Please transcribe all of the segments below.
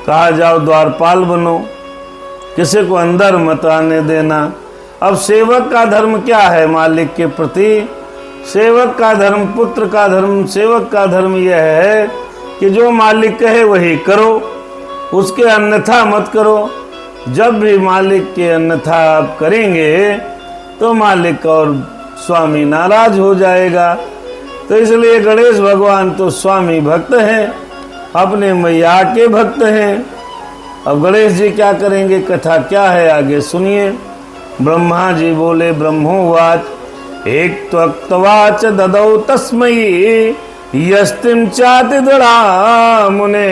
कहा जाओ द्वारपाल बनो, किसी को अंदर मत आने देना। अब सेवक का धर्म क्या है मालिक के प्रति? सेवक का धर्म, पुत्र का धर्म, सेवक का धर्म यह है कि जो मालिक कहे वही करो, उसके अन्यथा मत करो। जब भी मालिक के अन्यथा आप करेंगे तो मालिक और स्वामी नाराज हो जाएगा। तो इसलिए गणेश भगवान तो स्वामी भक्त हैं, अपने मैया के भक्त हैं। अब गणेश जी क्या करेंगे, कथा क्या है आगे सुनिए। ब्रह्मा जी बोले, ब्रह्मोवाच एक त्वक्तवाच ददौ तस्मै यस्तिं चाति दृढ़ा मुने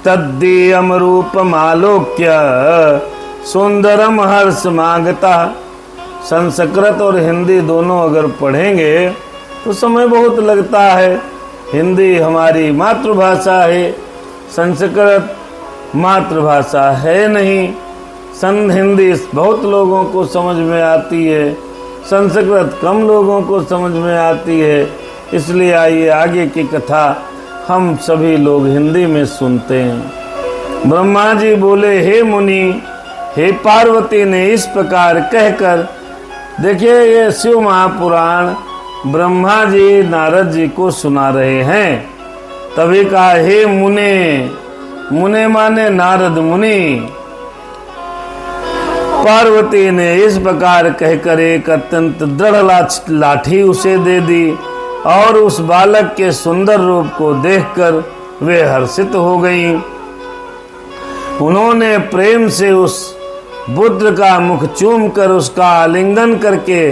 तद्दीयम रूपमालोक्य सुंदरम हर्ष मांगता। संस्कृत और हिंदी दोनों अगर पढ़ेंगे तो समय बहुत लगता है। हिंदी हमारी मातृभाषा है, संस्कृत मातृभाषा है नहीं। हिंदी बहुत लोगों को समझ में आती है, संस्कृत कम लोगों को समझ में आती है। इसलिए आइए आगे की कथा हम सभी लोग हिंदी में सुनते हैं। ब्रह्मा जी बोले, हे मुनि, हे पार्वती ने इस प्रकार कहकर, देखिए ये शिव महापुराण ब्रह्मा जी नारद जी को सुना रहे हैं। तभी कहा, हे मुने, मुने माने नारद मुनि। पार्वती ने इस प्रकार कहकर एक अत्यंत दृढ़ लाठी उसे दे दी और उस बालक के सुंदर रूप को देखकर वे हर्षित हो गईं। उन्होंने प्रेम से उस पुत्र का मुख चूम कर उसका आलिंगन करके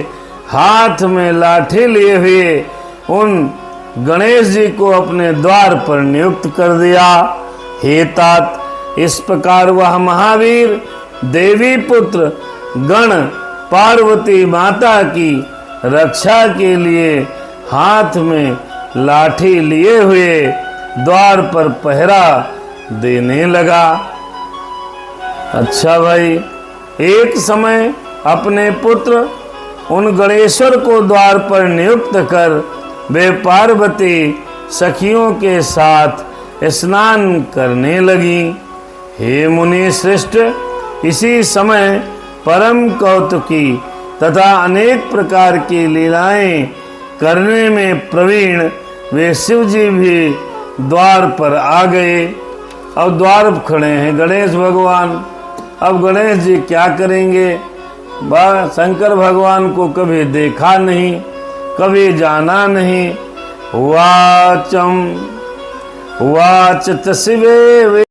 हाथ में लाठी लिए हुए उन गणेश जी को अपने द्वार पर नियुक्त कर दिया। हे तात, इस प्रकार वह महावीर देवी पुत्र गण पार्वती माता की रक्षा के लिए हाथ में लाठी लिए हुए द्वार पर पहरा देने लगा। अच्छा भाई, एक समय अपने पुत्र उन गणेश्वर को द्वार पर नियुक्त कर वे पार्वती सखियों के साथ स्नान करने लगी। हे मुनि श्रेष्ठ, इसी समय परम कौतुकी तथा अनेक प्रकार की लीलाएं करने में प्रवीण वे शिव जी भी द्वार पर आ गए। अब द्वार पर खड़े हैं गणेश भगवान। अब गणेश जी क्या करेंगे? शंकर भगवान को कभी देखा नहीं, कभी जाना नहीं। वाच शिवे